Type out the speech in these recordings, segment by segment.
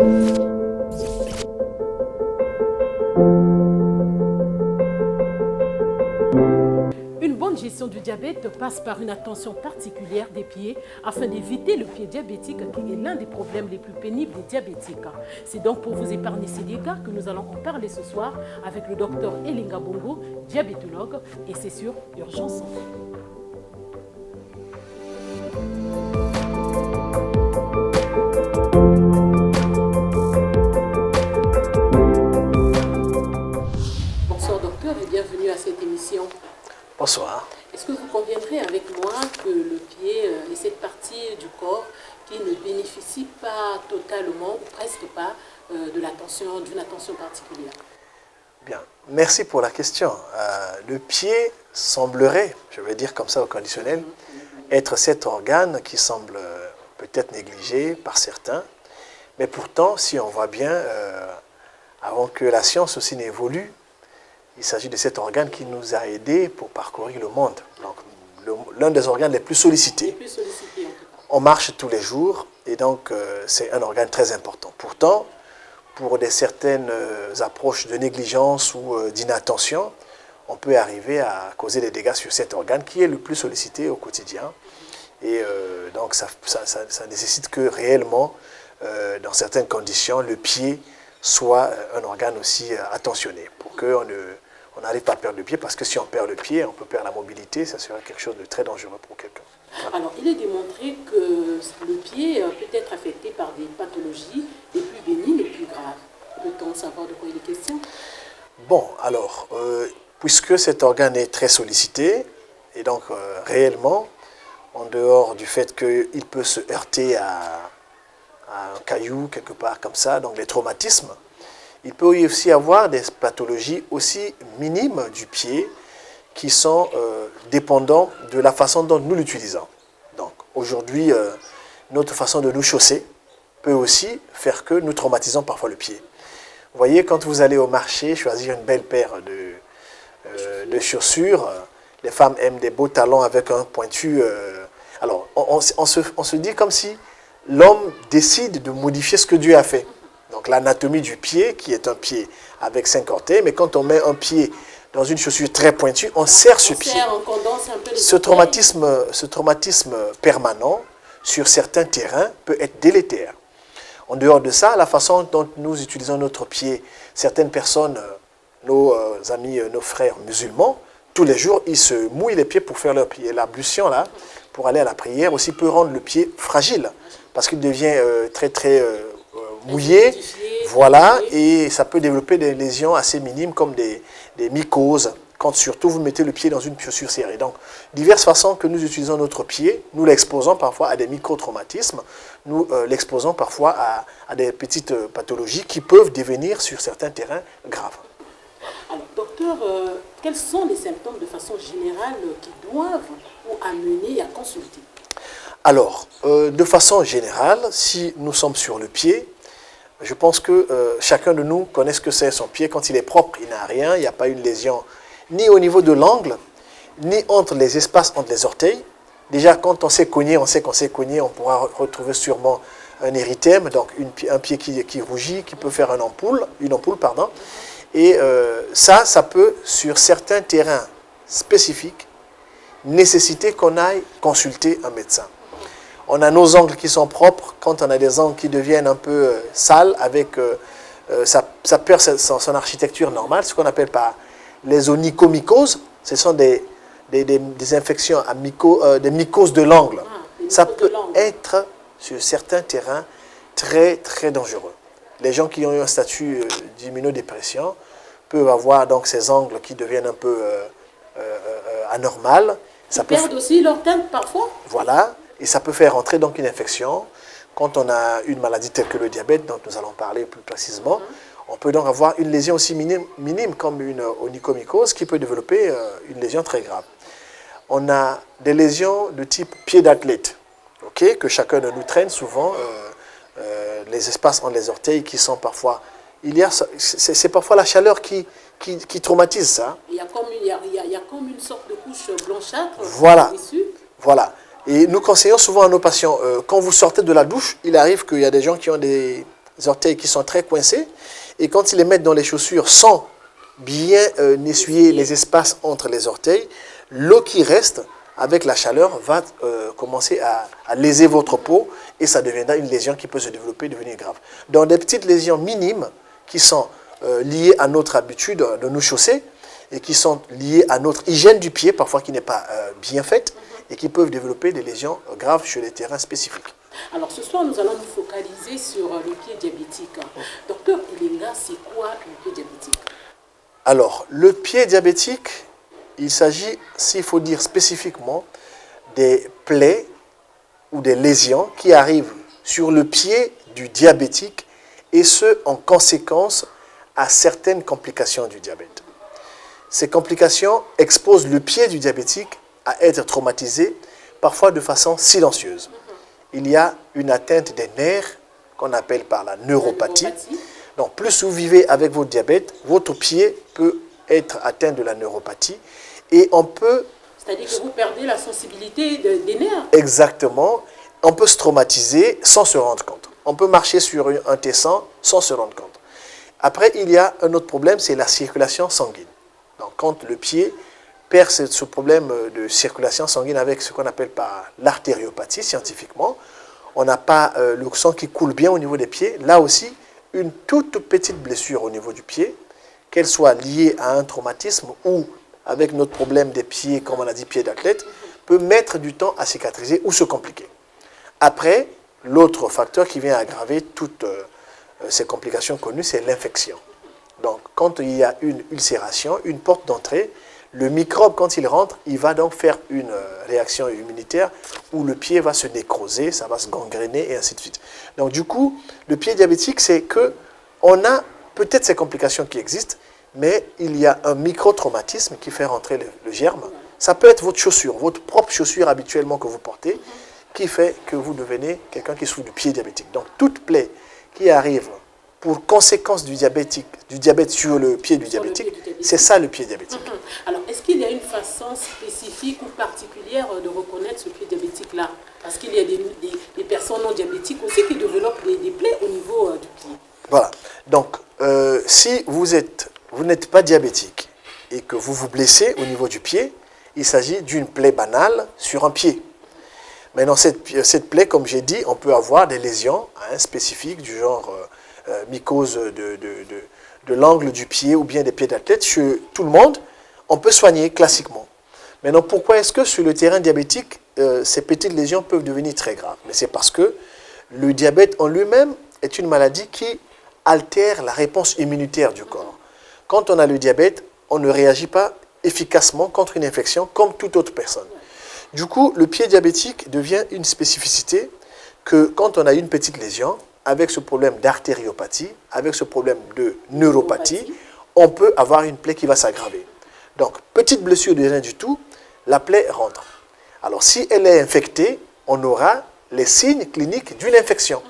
Une bonne gestion du diabète passe par une attention particulière des pieds afin d'éviter le pied diabétique qui est l'un des problèmes les plus pénibles des diabétiques. C'est donc pour vous épargner ces dégâts que nous allons en parler ce soir avec le docteur Elinga Bongo, diabétologue, et c'est sur Urgence Santé. Bonsoir docteur et bienvenue à cette émission. Bonsoir. Est-ce que vous conviendrez avec moi que le pied est cette partie du corps qui ne bénéficie pas totalement ou presque pas d'une attention particulière? Bien, merci pour la question. Le pied semblerait, je vais dire comme ça au conditionnel, être cet organe qui semble peut-être négligé par certains, mais pourtant, si on voit bien, avant que la science aussi n'évolue, il s'agit de cet organe qui nous a aidés pour parcourir le monde. Donc, l'un des organes les plus sollicités. Les plus sollicités, en tout cas. On marche tous les jours et donc c'est un organe très important. Pourtant, pour certaines approches de négligence ou d'inattention, on peut arriver à causer des dégâts sur cet organe qui est le plus sollicité au quotidien. Et donc ça nécessite que réellement, dans certaines conditions, le pied soit un organe aussi attentionné pour qu'on n'arrive pas à perdre le pied, parce que si on perd le pied, on peut perdre la mobilité, ça serait quelque chose de très dangereux pour quelqu'un. Voilà. Alors, il est démontré que le pied peut être affecté par des pathologies les plus bénignes et les plus graves. Peut-on savoir de quoi il est question? Bon, alors, puisque cet organe est très sollicité, et donc réellement, en dehors du fait qu'il peut se heurter à un caillou, quelque part comme ça, donc les traumatismes, il peut aussi avoir des pathologies aussi minimes du pied qui sont dépendants de la façon dont nous l'utilisons. Donc aujourd'hui, notre façon de nous chausser peut aussi faire que nous traumatisons parfois le pied. Vous voyez, quand vous allez au marché choisir une belle paire de chaussures, les femmes aiment des beaux talons avec un pointu. Alors on se dit comme si l'homme décide de modifier ce que Dieu a fait. Donc l'anatomie du pied, qui est un pied avec 5 orteils, mais quand on met un pied dans une chaussure très pointue, on serre ce pied. On condense un peu les ce traumatisme permanent sur certains terrains peut être délétère. En dehors de ça, la façon dont nous utilisons notre pied, certaines personnes, nos amis, nos frères musulmans, tous les jours, ils se mouillent les pieds pour faire leur pied. L'ablution, là, pour aller à la prière, aussi peut rendre le pied fragile, parce qu'il devient très mouillé, voilà, et ça peut développer des lésions assez minimes comme des mycoses, quand surtout vous mettez le pied dans une chaussure serrée. Donc, diverses façons que nous utilisons notre pied, nous l'exposons parfois à des micro-traumatismes, nous l'exposons parfois à des petites pathologies qui peuvent devenir sur certains terrains graves. Alors, docteur, quels sont les symptômes de façon générale qui doivent ou amener à consulter? Alors, de façon générale, si nous sommes sur le pied, je pense que chacun de nous connaît ce que c'est son pied. Quand il est propre, il n'a rien, il n'y a pas une lésion ni au niveau de l'angle, ni entre les espaces entre les orteils. Déjà, quand on s'est cogné, on sait qu'on s'est cogné, on pourra retrouver sûrement un érythème, donc un pied qui rougit, qui peut faire une ampoule. Et ça peut, sur certains terrains spécifiques, nécessiter qu'on aille consulter un médecin. On a nos ongles qui sont propres. Quand on a des ongles qui deviennent un peu sales, ça perd son architecture normale, ce qu'on appelle par les onychomycoses. Ce sont des infections des mycoses de l'angle. Ça peut être, sur certains terrains, très dangereux. Les gens qui ont eu un statut d'immunodépression peuvent avoir donc ces ongles qui deviennent un peu anormales. Ils perdent aussi leur teinte parfois. Voilà. Et ça peut faire entrer donc une infection. Quand on a une maladie telle que le diabète, dont nous allons parler plus précisément, on peut donc avoir une lésion aussi minime comme une onychomycose qui peut développer une lésion très grave. On a des lésions de type pied d'athlète, que chacun de nous traîne souvent, les espaces entre les orteils qui sont parfois... C'est parfois la chaleur qui traumatise ça. Il y a comme une sorte de couche blanchâtre. Voilà. Voilà. Et nous conseillons souvent à nos patients, quand vous sortez de la douche, il arrive qu'il y a des gens qui ont orteils qui sont très coincés. Et quand ils les mettent dans les chaussures sans bien essuyer les espaces entre les orteils, l'eau qui reste avec la chaleur va commencer à léser votre peau et ça deviendra une lésion qui peut se développer et devenir grave. Donc des petites lésions minimes qui sont liées à notre habitude de nous chausser et qui sont liées à notre hygiène du pied, parfois qui n'est pas bien faite, et qui peuvent développer des lésions graves sur les terrains spécifiques. Alors ce soir, nous allons nous focaliser sur le pied diabétique. Docteur Ilenga, c'est quoi le pied diabétique? Alors, le pied diabétique, il s'agit, s'il faut dire spécifiquement, des plaies ou des lésions qui arrivent sur le pied du diabétique et ce, en conséquence à certaines complications du diabète. Ces complications exposent le pied du diabétique à être traumatisé, parfois de façon silencieuse. Il y a une atteinte des nerfs qu'on appelle par la neuropathie. Donc, plus vous vivez avec votre diabète, votre pied peut être atteint de la neuropathie et on peut... C'est-à-dire que vous perdez la sensibilité des nerfs. Exactement. On peut se traumatiser sans se rendre compte. On peut marcher sur un tesson sans se rendre compte. Après, il y a un autre problème, c'est la circulation sanguine. Donc, quand le pied perd ce problème de circulation sanguine avec ce qu'on appelle par l'artériopathie scientifiquement, on n'a pas le sang qui coule bien au niveau des pieds. Là aussi, une toute petite blessure au niveau du pied, qu'elle soit liée à un traumatisme ou avec notre problème des pieds, comme on a dit, pieds d'athlète, peut mettre du temps à cicatriser ou se compliquer. Après, l'autre facteur qui vient aggraver toutes ces complications connues, c'est l'infection. Donc, quand il y a une ulcération, une porte d'entrée, le microbe, quand il rentre, il va donc faire une réaction immunitaire où le pied va se nécroser, ça va se gangréner et ainsi de suite. Donc, du coup, le pied diabétique, c'est qu'on a peut-être ces complications qui existent, mais il y a un micro-traumatisme qui fait rentrer le germe. Ça peut être votre chaussure, votre propre chaussure habituellement que vous portez, qui fait que vous devenez quelqu'un qui souffre du pied diabétique. Donc, toute plaie qui arrive pour conséquence du diabète sur le pied du diabétique, c'est ça le pied diabétique. Alors, est-ce qu'il y a une façon spécifique ou particulière de reconnaître ce pied diabétique-là? Parce qu'il y a des personnes non diabétiques aussi qui développent des plaies au niveau du pied. Voilà. Donc, si vous n'êtes pas diabétique et que vous vous blessez au niveau du pied, il s'agit d'une plaie banale sur un pied. Maintenant, cette plaie, comme j'ai dit, on peut avoir des lésions spécifiques du genre mycose de l'angle du pied ou bien des pieds d'athlète. Chez tout le monde, on peut soigner classiquement. Maintenant, pourquoi est-ce que sur le terrain diabétique, ces petites lésions peuvent devenir très graves? Mais c'est parce que le diabète en lui-même est une maladie qui altère la réponse immunitaire du corps. Quand on a le diabète, on ne réagit pas efficacement contre une infection comme toute autre personne. Du coup, le pied diabétique devient une spécificité que quand on a une petite lésion, avec ce problème d'artériopathie, avec ce problème de neuropathie, on peut avoir une plaie qui va s'aggraver. Donc, petite blessure de rien du tout, la plaie rentre. Alors, si elle est infectée, on aura les signes cliniques d'une infection.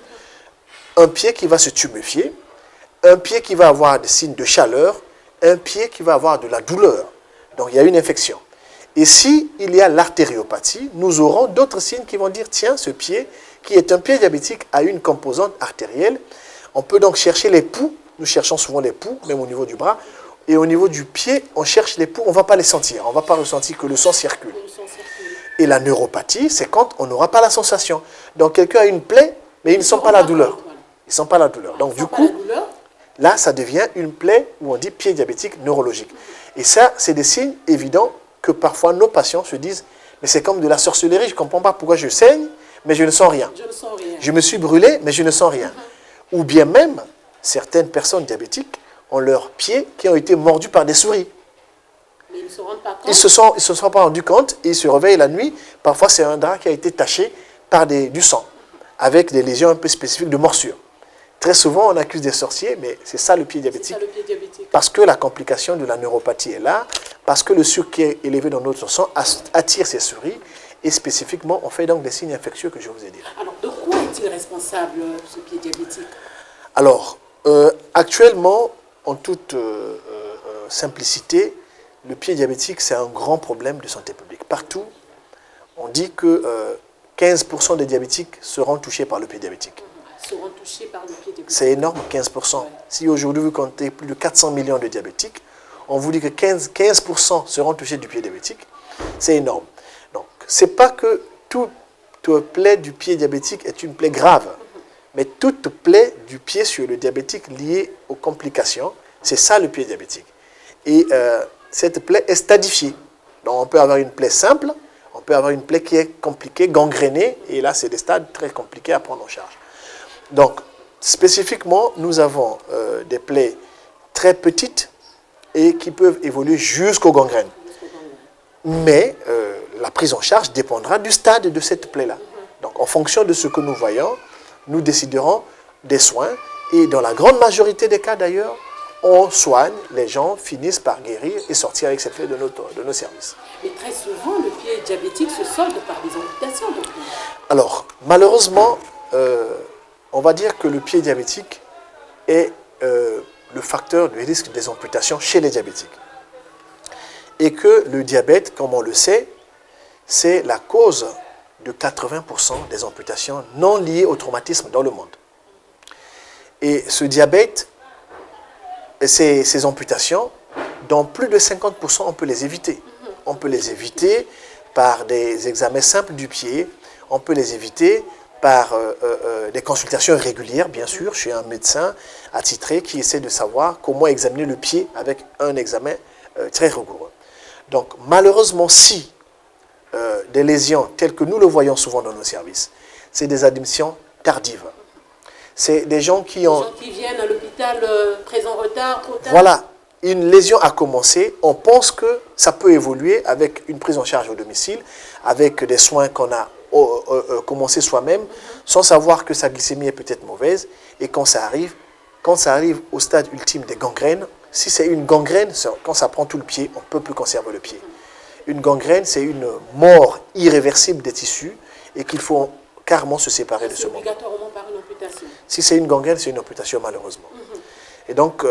Un pied qui va se tuméfier, un pied qui va avoir des signes de chaleur, un pied qui va avoir de la douleur. Donc, il y a une infection. Et s'il y a l'artériopathie, nous aurons d'autres signes qui vont dire, tiens, ce pied, qui est un pied diabétique, a une composante artérielle. On peut donc chercher les poux. Nous cherchons souvent les poux, même au niveau du bras. Et au niveau du pied, on cherche les poux, on ne va pas les sentir. On ne va pas ressentir que le sang circule. Et la neuropathie, c'est quand on n'aura pas la sensation. Donc, quelqu'un a une plaie, mais il ne sent pas la douleur. Il ne sent pas la douleur. Donc, du coup, là, ça devient une plaie où on dit pied diabétique neurologique. Et ça, c'est des signes évidents que parfois nos patients se disent, mais c'est comme de la sorcellerie, je ne comprends pas pourquoi je saigne, mais je ne sens rien. Je me suis brûlé, mais je ne sens rien. Ou bien même, certaines personnes diabétiques ont leurs pieds qui ont été mordus par des souris. Mais ils ne se rendent pas compte. Ils ne se sont pas rendus compte, ils se réveillent la nuit, parfois c'est un drap qui a été taché par du sang, avec des lésions un peu spécifiques de morsure. Très souvent, on accuse des sorciers, mais c'est ça le pied diabétique. C'est ça, le pied diabétique. Parce que la complication de la neuropathie est là, parce que le sucre qui est élevé dans notre sang attire ces souris, et spécifiquement, on fait donc des signes infectieux que je vous ai dit. Alors, de quoi est-il responsable, ce pied diabétique? Alors, actuellement, en toute simplicité, le pied diabétique, c'est un grand problème de santé publique. Partout, on dit que 15% des diabétiques seront touchés par le pied diabétique. seront touchés par le pied diabétique. C'est énorme, 15%. Ouais. Si aujourd'hui vous comptez plus de 400 millions de diabétiques, on vous dit que 15% seront touchés du pied diabétique, c'est énorme. Donc, ce n'est pas que toute plaie du pied diabétique est une plaie grave, mais toute plaie du pied sur le diabétique liée aux complications, c'est ça le pied diabétique. Et cette plaie est stadifiée. Donc, on peut avoir une plaie simple, on peut avoir une plaie qui est compliquée, gangrénée, et là, c'est des stades très compliqués à prendre en charge. Donc, spécifiquement, nous avons des plaies très petites et qui peuvent évoluer jusqu'aux gangrènes. Mais la prise en charge dépendra du stade de cette plaie-là. Donc, en fonction de ce que nous voyons, nous déciderons des soins. Et dans la grande majorité des cas, d'ailleurs, on soigne, les gens finissent par guérir et sortir avec cette plaie de nos services. Et très souvent, le pied diabétique se solde par des amputations. Alors, malheureusement, on va dire que le pied diabétique est le facteur de risque des amputations chez les diabétiques. Et que le diabète, comme on le sait, c'est la cause de 80% des amputations non liées au traumatisme dans le monde. Et ce diabète, ces amputations, dans plus de 50%, on peut les éviter. On peut les éviter par des examens simples du pied, on peut les éviter par des consultations régulières, bien sûr, chez un médecin attitré qui essaie de savoir comment examiner le pied avec un examen très rigoureux. Donc, malheureusement, si des lésions telles que nous le voyons souvent dans nos services, c'est des admissions tardives. C'est des gens qui ont... Des gens qui viennent à l'hôpital très en retard, trop tard. Voilà, une lésion a commencé, on pense que ça peut évoluer avec une prise en charge au domicile, avec des soins qu'on a commencé soi-même, sans savoir que sa glycémie est peut-être mauvaise, et quand ça arrive au stade ultime des gangrènes, si c'est une gangrène, quand ça prend tout le pied, on ne peut plus conserver le pied. Une gangrène, c'est une mort irréversible des tissus et qu'il faut carrément se séparer de ce monde. C'est obligatoirement par une amputation. Si c'est une gangrène, c'est une amputation malheureusement. Et donc,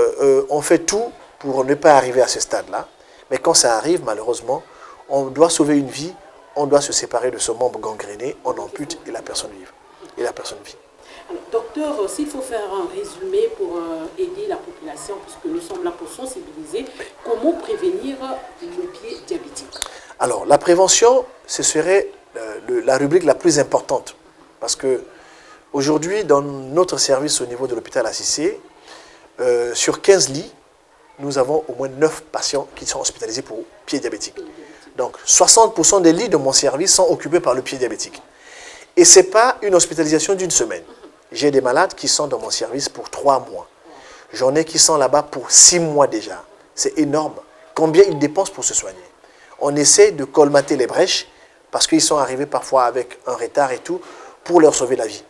on fait tout pour ne pas arriver à ce stade-là. Mais quand ça arrive, malheureusement, on doit sauver une vie, on doit se séparer de ce membre gangréné, on ampute et la personne vit. Alors, docteur, s'il faut faire un résumé pour aider la population, puisque nous sommes là pour sensibiliser, comment prévenir le pied diabétique? Alors, la prévention, ce serait la rubrique la plus importante. Parce que aujourd'hui, dans notre service au niveau de l'hôpital Assissé, sur 15 lits, nous avons au moins 9 patients qui sont hospitalisés pour pied diabétique. Donc, 60% des lits de mon service sont occupés par le pied diabétique. Et ce n'est pas une hospitalisation d'une semaine. J'ai des malades qui sont dans mon service pour 3 mois. J'en ai qui sont là-bas pour 6 mois déjà. C'est énorme. Combien ils dépensent pour se soigner? On essaie de colmater les brèches parce qu'ils sont arrivés parfois avec un retard et tout pour leur sauver la vie.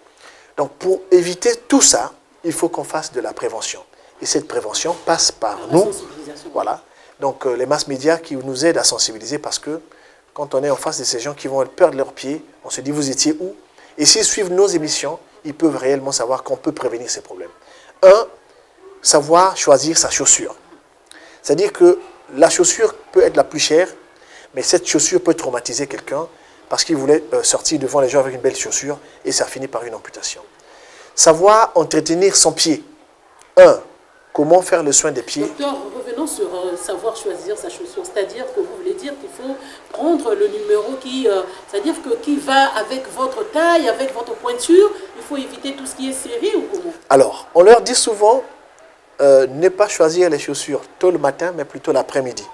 Donc, pour éviter tout ça, il faut qu'on fasse de la prévention. Et cette prévention passe par nous. Voilà. Donc, les masses médias qui nous aident à sensibiliser parce que quand on est en face de ces gens qui vont perdre leurs pieds, on se dit, vous étiez où? Et s'ils suivent nos émissions, ils peuvent réellement savoir qu'on peut prévenir ces problèmes. Savoir choisir sa chaussure. C'est-à-dire que la chaussure peut être la plus chère, mais cette chaussure peut traumatiser quelqu'un parce qu'il voulait sortir devant les gens avec une belle chaussure et ça finit par une amputation. Savoir entretenir son pied. Comment faire le soin des pieds? Docteur, revenons sur savoir choisir sa chaussure. C'est-à-dire que vous voulez dire qu'il faut prendre le numéro qui va avec votre taille, avec votre pointure. Il faut éviter tout ce qui est serré ou comment? Alors, on leur dit souvent ne pas choisir les chaussures tôt le matin, mais plutôt l'après-midi.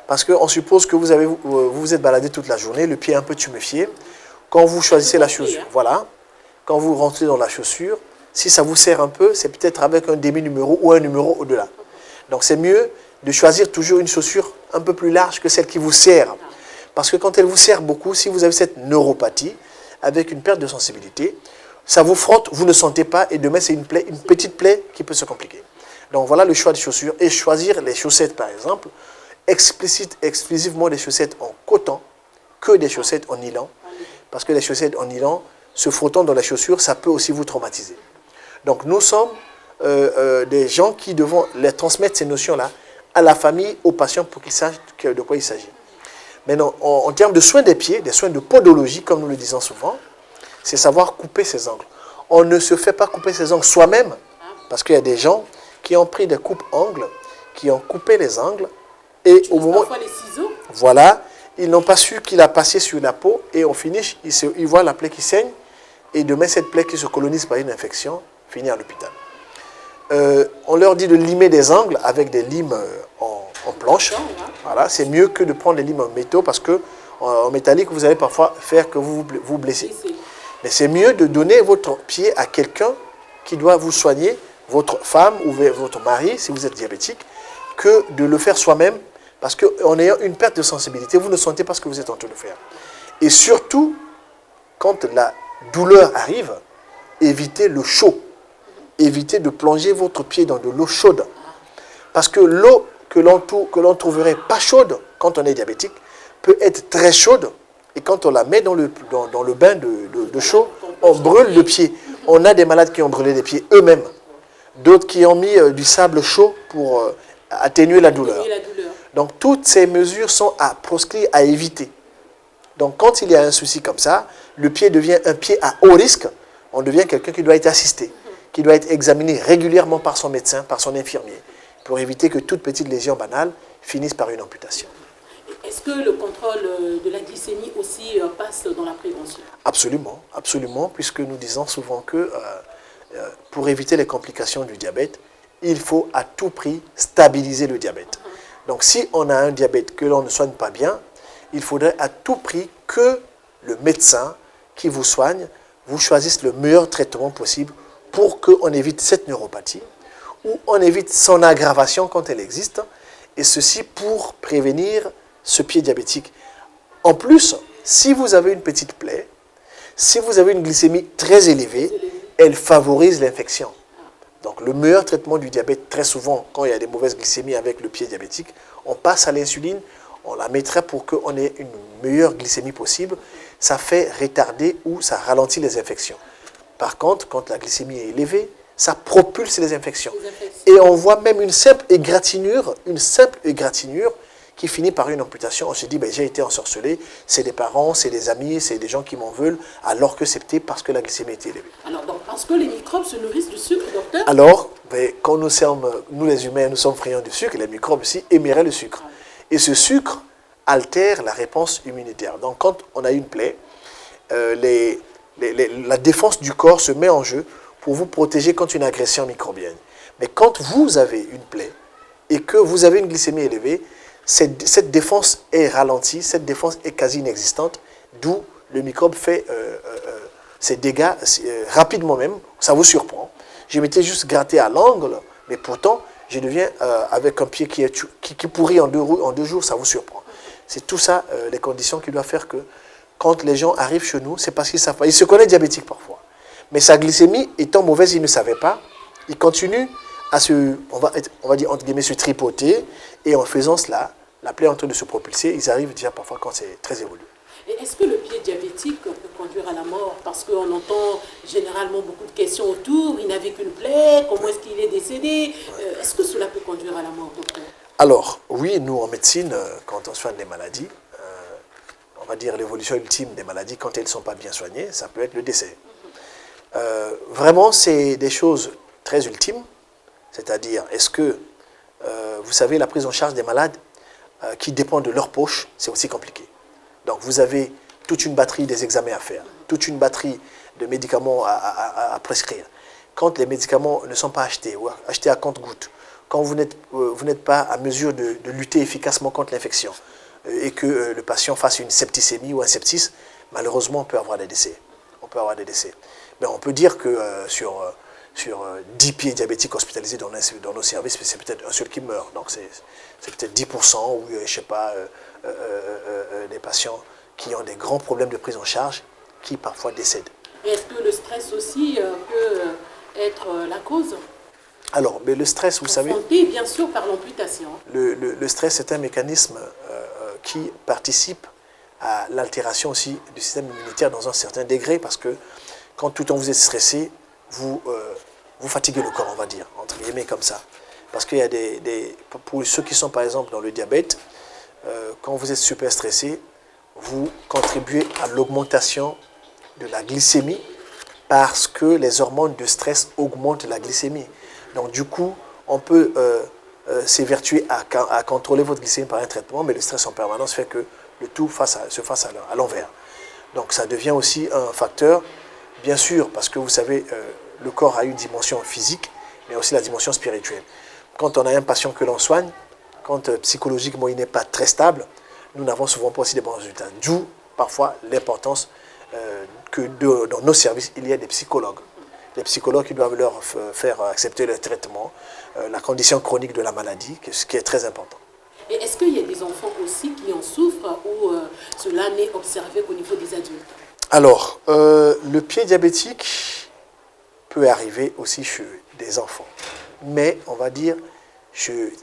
Parce qu'on suppose que vous vous êtes baladé toute la journée, le pied un peu tuméfié. Quand vous choisissez la chaussure, voilà, quand vous rentrez dans la chaussure, si ça vous serre un peu, c'est peut-être avec un demi-numéro ou un numéro au-delà. Donc c'est mieux de choisir toujours une chaussure un peu plus large que celle qui vous serre. Parce que quand elle vous serre beaucoup, si vous avez cette neuropathie, avec une perte de sensibilité, ça vous frotte, vous ne sentez pas, et demain c'est une petite plaie qui peut se compliquer. Donc voilà le choix des chaussures. Et choisir les chaussettes par exemple, exclusivement des chaussettes en coton, que des chaussettes en nylon. Parce que les chaussettes en nylon, se frottant dans la chaussure, ça peut aussi vous traumatiser. Donc nous sommes des gens qui devons les transmettre ces notions-là à la famille, aux patients pour qu'ils sachent de quoi il s'agit. Maintenant, en termes de soins des pieds, des soins de podologie, comme nous le disons souvent, c'est savoir couper ses ongles. on ne se fait pas couper ses ongles soi-même, parce qu'il y a des gens qui ont pris des coupes-ongles, qui ont coupé les ongles, et au moment... Parfois les ciseaux. Voilà, ils n'ont pas su qu'il a passé sur la peau, et on finit, ils voient la plaie qui saigne, et demain cette plaie qui se colonise par une infection finit à l'hôpital. On leur dit de limer des ongles avec des limes en planche. Voilà, c'est mieux que de prendre des limes en métaux, parce que en métallique, vous allez parfois faire que vous vous blessez. Mais c'est mieux de donner votre pied à quelqu'un qui doit vous soigner, votre femme ou votre mari, si vous êtes diabétique, que de le faire soi-même, parce qu'en ayant une perte de sensibilité, vous ne sentez pas ce que vous êtes en train de faire. Et surtout, quand la douleur arrive, évitez le chaud. Évitez de plonger votre pied dans de l'eau chaude. Parce que l'eau que l'on trouverait pas chaude quand on est diabétique peut être très chaude. Et quand on la met dans le bain de chaud, on brûle le pied. On a des malades qui ont brûlé les pieds eux-mêmes. D'autres qui ont mis du sable chaud pour atténuer la douleur. Donc toutes ces mesures sont à proscrire, à éviter. Donc quand il y a un souci comme ça, le pied devient un pied à haut risque. On devient quelqu'un qui doit être assisté, qui doit être examiné régulièrement par son médecin, par son infirmier, pour éviter que toute petite lésion banale finisse par une amputation. Est-ce que le contrôle de la glycémie aussi passe dans la prévention? Absolument, absolument, puisque nous disons souvent que pour éviter les complications du diabète, il faut à tout prix stabiliser le diabète. Donc si on a un diabète que l'on ne soigne pas bien, il faudrait à tout prix que le médecin qui vous soigne vous choisisse le meilleur traitement possible pour qu'on évite cette neuropathie ou on évite son aggravation quand elle existe, et ceci pour prévenir ce pied diabétique. En plus, si vous avez une petite plaie, si vous avez une glycémie très élevée, elle favorise l'infection. Donc le meilleur traitement du diabète, très souvent, quand il y a des mauvaises glycémies avec le pied diabétique, on passe à l'insuline, on la mettrait pour qu'on ait une meilleure glycémie possible. Ça fait retarder ou ça ralentit les infections. Par contre, quand la glycémie est élevée, ça propulse les infections. Et on voit même une simple égratignure qui finit par une amputation. On se dit, ben, j'ai été ensorcelé, c'est des parents, c'est des amis, c'est des gens qui m'en veulent, alors que c'était parce que la glycémie était élevée. Alors, donc, parce que les microbes se nourrissent du sucre, docteur? Alors, ben, quand nous les humains, nous sommes friands du sucre, les microbes aussi aimeraient le sucre. Et ce sucre altère la réponse immunitaire. Donc, quand on a une plaie, la défense du corps se met en jeu pour vous protéger contre une agression microbienne. Mais quand vous avez une plaie et que vous avez une glycémie élevée, cette défense est ralentie, cette défense est quasi inexistante, d'où le microbe fait ses dégâts rapidement même, ça vous surprend. Je m'étais juste gratté à l'angle, mais pourtant, je deviens avec un pied qui pourrit en 2 jours, ça vous surprend. C'est tout ça, les conditions qui doivent faire que quand les gens arrivent chez nous, c'est parce qu'ils savent pas. Ils se connaissent diabétiques parfois. Mais sa glycémie étant mauvaise, ils ne savaient pas. Ils continuent à on va dire entre guillemets, se tripoter. Et en faisant cela, la plaie est en train de se propulser. Ils arrivent déjà parfois quand c'est très évolué. Et est-ce que le pied diabétique peut conduire à la mort? Parce qu'on entend généralement beaucoup de questions autour. Il n'avait qu'une plaie, comment est-ce qu'il est décédé? Est-ce que cela peut conduire à la mort, docteur? Alors, oui, nous en médecine, quand on soigne des maladies, on va dire l'évolution ultime des maladies, quand elles ne sont pas bien soignées, ça peut être le décès. Vraiment, c'est des choses très ultimes. C'est-à-dire, est-ce que, vous savez, la prise en charge des malades qui dépend de leur poche, c'est aussi compliqué. Donc, vous avez toute une batterie des examens à faire, toute une batterie de médicaments à prescrire. Quand les médicaments ne sont pas achetés ou achetés à compte-gouttes, quand vous n'êtes pas à mesure de lutter efficacement contre l'infection et que le patient fasse une septicémie ou un sepsis, malheureusement, on peut avoir des décès. Mais on peut dire que sur 10 pieds diabétiques hospitalisés dans nos services, c'est peut-être un seul qui meurt. Donc c'est peut-être 10% ou, je ne sais pas, des patients qui ont des grands problèmes de prise en charge qui parfois décèdent. Est-ce que le stress aussi peut être la cause? Alors, mais le stress, vous savez... Confronté, bien sûr, par l'amputation. Le stress est un mécanisme qui participe à l'altération aussi du système immunitaire dans un certain degré, parce que quand tout le temps vous êtes stressé, vous fatiguez le corps, on va dire, entre guillemets comme ça. Parce qu'il y a pour ceux qui sont par exemple dans le diabète, quand vous êtes super stressé, vous contribuez à l'augmentation de la glycémie parce que les hormones de stress augmentent la glycémie. Donc du coup, on peut s'évertuer à contrôler votre glycémie par un traitement, mais le stress en permanence fait que le tout se fasse à l'envers. Donc ça devient aussi un facteur, bien sûr, parce que vous savez, le corps a une dimension physique, mais aussi la dimension spirituelle. Quand on a un patient que l'on soigne, quand psychologiquement il n'est pas très stable, nous n'avons souvent pas aussi des bons résultats. D'où parfois l'importance que dans nos services, il y a des psychologues. Les psychologues qui doivent leur faire accepter le traitement, la condition chronique de la maladie, ce qui est très important. Et est-ce qu'il y a des enfants aussi qui en souffrent ou cela n'est observé qu'au niveau des adultes? Alors, le pied diabétique peut arriver aussi chez des enfants. Mais on va dire chez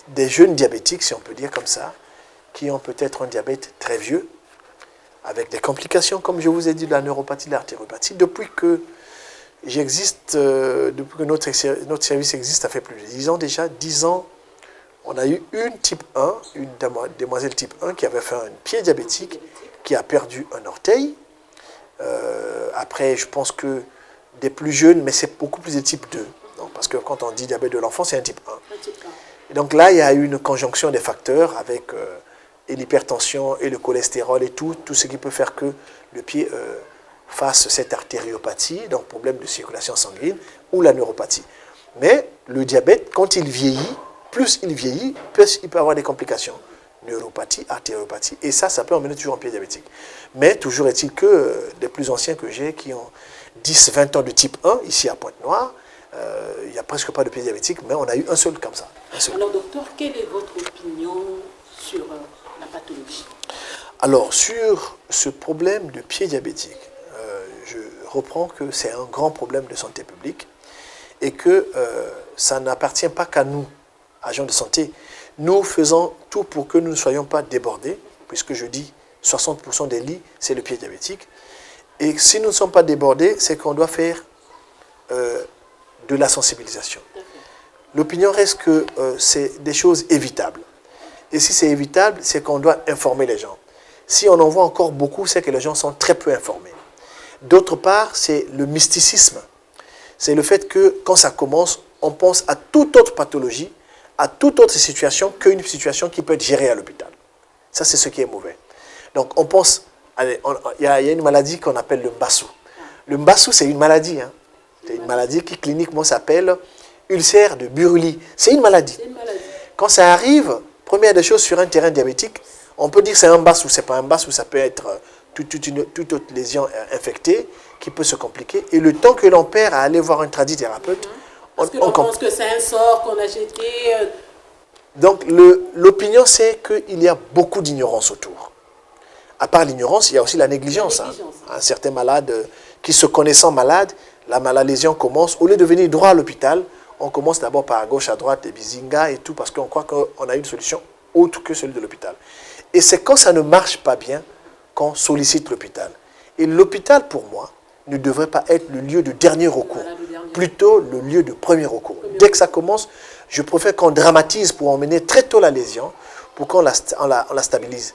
des jeunes diabétiques, si on peut dire comme ça, qui ont peut-être un diabète très vieux, avec des complications, comme je vous ai dit, de la neuropathie, de l'artériopathie. Depuis que j'existe, depuis que notre service existe, ça fait plus de 10 ans déjà, 10 ans, on a eu une type 1, une demoiselle type 1 qui avait fait un pied diabétique, qui a perdu un orteil. Après, je pense que des plus jeunes, mais c'est beaucoup plus de type 2. Donc, parce que quand on dit diabète de l'enfant, c'est un type 1. Et donc là, il y a eu une conjonction des facteurs avec et l'hypertension et le cholestérol et tout ce qui peut faire que le pied fasse cette artériopathie, donc problème de circulation sanguine, ou la neuropathie. Mais le diabète, quand il vieillit, plus il vieillit, plus il peut avoir des complications. Neuropathie, artériopathie. Et ça peut emmener toujours un pied diabétique. Mais toujours est-il que les plus anciens que j'ai, qui ont 10, 20 ans de type 1, ici à Pointe-Noire, il n'y a presque pas de pied diabétique, mais on a eu un seul comme ça. Alors docteur, quelle est votre opinion sur la pathologie? Alors, sur ce problème de pied diabétique, je reprends que c'est un grand problème de santé publique et que ça n'appartient pas qu'à nous, agents de santé. Nous faisons tout pour que nous ne soyons pas débordés, puisque je dis 60% des lits, c'est le pied diabétique. Et si nous ne sommes pas débordés, c'est qu'on doit faire de la sensibilisation. L'opinion reste que c'est des choses évitables. Et si c'est évitable, c'est qu'on doit informer les gens. Si on en voit encore beaucoup, c'est que les gens sont très peu informés. D'autre part, c'est le mysticisme. C'est le fait que quand ça commence, on pense à toute autre pathologie, à toute autre situation qu'une situation qui peut être gérée à l'hôpital. Ça, c'est ce qui est mauvais. Donc, on pense, il y a une maladie qu'on appelle le mbassou. Le mbassou, c'est une maladie. Hein. C'est une maladie qui cliniquement s'appelle ulcère de Buruli. C'est une maladie. Quand ça arrive, première des choses sur un terrain diabétique, on peut dire que c'est un mbassou. Ce n'est pas un mbassou, ça peut être toute autre lésion infectée qui peut se compliquer. Et le temps que l'on perd à aller voir un tradithérapeute, parce qu'on pense que c'est un sort qu'on a jeté. Donc, l'opinion, c'est qu'il y a beaucoup d'ignorance autour. À part l'ignorance, il y a aussi la négligence. Un certain malade qui se connaissant malade, la lésion commence, au lieu de venir droit à l'hôpital, on commence d'abord par à gauche, à droite, des bizingas et tout, parce qu'on croit qu'on a une solution autre que celle de l'hôpital. Et c'est quand ça ne marche pas bien qu'on sollicite l'hôpital. Et l'hôpital, pour moi, ne devrait pas être le lieu de dernier recours, plutôt le lieu de premier recours. Dès que ça commence, je préfère qu'on dramatise pour emmener très tôt la lésion, pour qu'on la stabilise.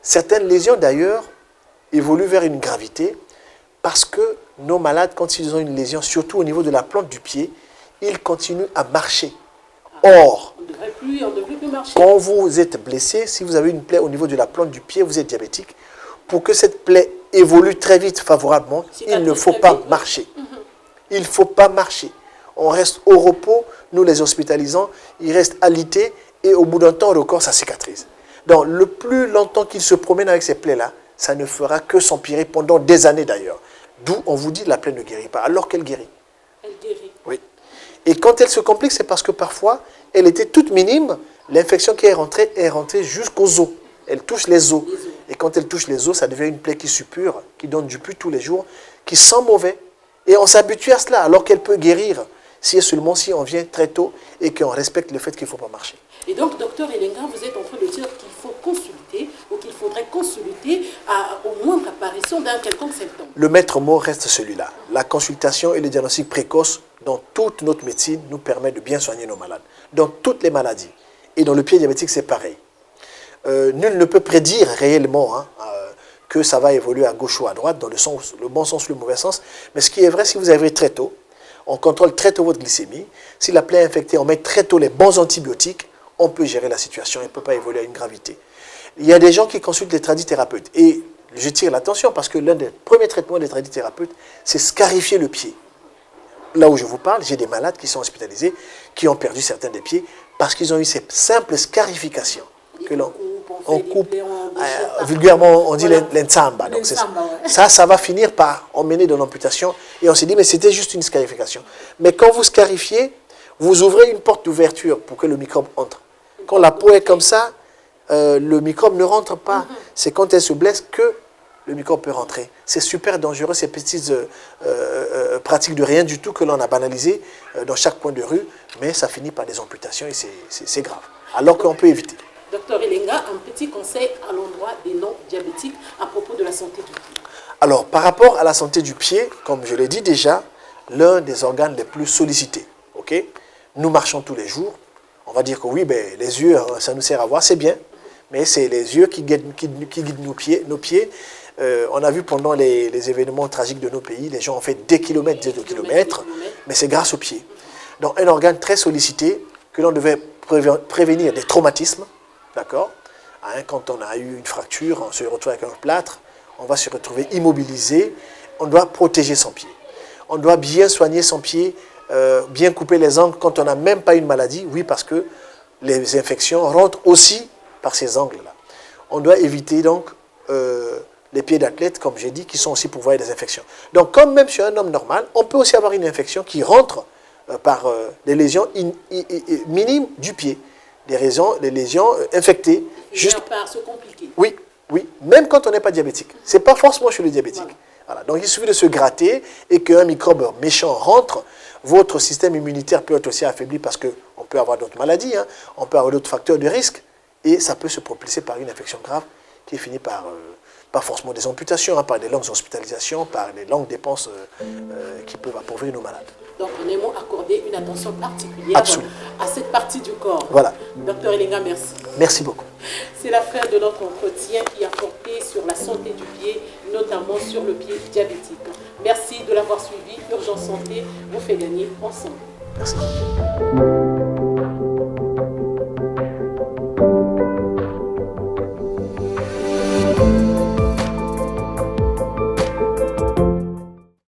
Certaines lésions, d'ailleurs, évoluent vers une gravité parce que nos malades, quand ils ont une lésion, surtout au niveau de la plante du pied, ils continuent à marcher. Or, on ne devrait plus marcher. Quand vous êtes blessé, si vous avez une plaie au niveau de la plante du pied, vous êtes diabétique, pour que cette plaie évolue très vite favorablement, il ne faut pas marcher. Il ne faut pas marcher. On reste au repos, nous les hospitalisants, ils restent alités et au bout d'un temps, le corps, ça cicatrise. Donc, le plus longtemps qu'il se promène avec ces plaies-là, ça ne fera que s'empirer pendant des années d'ailleurs. D'où on vous dit que la plaie ne guérit pas, alors qu'elle guérit. Elle guérit. Oui. Et quand elle se complique, c'est parce que parfois, elle était toute minime, l'infection qui est rentrée jusqu'aux os. Elle touche les os. Et quand elle touche les os, ça devient une plaie qui suppure, qui donne du pus tous les jours, qui sent mauvais. Et on s'habitue à cela, alors qu'elle peut guérir, si et seulement si on vient très tôt et qu'on respecte le fait qu'il ne faut pas marcher. Et donc, docteur Elenga, vous êtes en train de dire qu'il faut consulter, ou qu'il faudrait consulter au moindre apparition d'un quelconque symptôme. Le maître mot reste celui-là. La consultation et le diagnostic précoce dans toute notre médecine nous permet de bien soigner nos malades. Dans toutes les maladies. Et dans le pied diabétique, c'est pareil. Nul ne peut prédire réellement que ça va évoluer à gauche ou à droite, dans le bon sens ou le mauvais sens. Mais ce qui est vrai, si vous arrivez très tôt, on contrôle très tôt votre glycémie. Si la plaie est infectée, on met très tôt les bons antibiotiques, on peut gérer la situation et ne peut pas évoluer à une gravité. Il y a des gens qui consultent les tradithérapeutes. Et je tire l'attention parce que l'un des premiers traitements des tradithérapeutes, c'est scarifier le pied. Là où je vous parle, j'ai des malades qui sont hospitalisés, qui ont perdu certains des pieds parce qu'ils ont eu ces simples scarifications que l'on coupe. Vulgairement, on dit l'ensamba. Donc ça va finir par emmener de l'amputation. Et on s'est dit, mais c'était juste une scarification. Mais quand vous scarifiez, vous ouvrez une porte d'ouverture pour que le microbe entre. Quand la peau est comme ça, le microbe ne rentre pas. C'est quand elle se blesse que le microbe peut rentrer. C'est super dangereux, ces petites pratiques de rien du tout que l'on a banalisées dans chaque coin de rue, mais ça finit par des amputations et c'est grave. Alors qu'on peut éviter. Docteur Elenga, un petit conseil à l'endroit des non-diabétiques à propos de la santé du pied. Alors, par rapport à la santé du pied, comme je l'ai dit déjà, l'un des organes les plus sollicités. Okay? Nous marchons tous les jours. On va dire que oui, ben, les yeux, ça nous sert à voir, c'est bien. Mais c'est les yeux qui guident nos pieds. On a vu pendant les événements tragiques de nos pays, les gens ont fait des kilomètres, des kilomètres, mais c'est grâce aux pieds. Donc, un organe très sollicité que l'on devait prévenir des traumatismes, d'accord, hein, quand on a eu une fracture, on se retrouve avec un plâtre, on va se retrouver immobilisé, on doit protéger son pied. On doit bien soigner son pied, bien couper les angles quand on n'a même pas une maladie, oui, parce que les infections rentrent aussi par ces angles-là. On doit éviter donc les pieds d'athlète, comme j'ai dit, qui sont aussi pourvoyeurs des infections. Donc, comme même chez un homme normal, on peut aussi avoir une infection qui rentre par des lésions minimes du pied, des lésions infectées. Juste par se compliquer. Oui, oui, même quand on n'est pas diabétique. Ce n'est pas forcément chez le diabétique. Voilà. Donc, il suffit de se gratter et qu'un microbe méchant rentre. Votre système immunitaire peut être aussi affaibli parce qu'on peut avoir d'autres maladies, hein, on peut avoir d'autres facteurs de risque et ça peut se propulser par une infection grave qui finit par, pas forcément des amputations, hein, par des longues hospitalisations, par des longues dépenses qui peuvent appauvrir nos malades. Donc, on aime accorder une attention particulière à cette partie du corps. Voilà. Docteur Elenga, merci. Merci beaucoup. C'est la fin de notre entretien qui a porté sur la santé du pied, notamment sur le pied diabétique. Merci de l'avoir suivi. Urgence Santé vous fait gagner ensemble. Merci.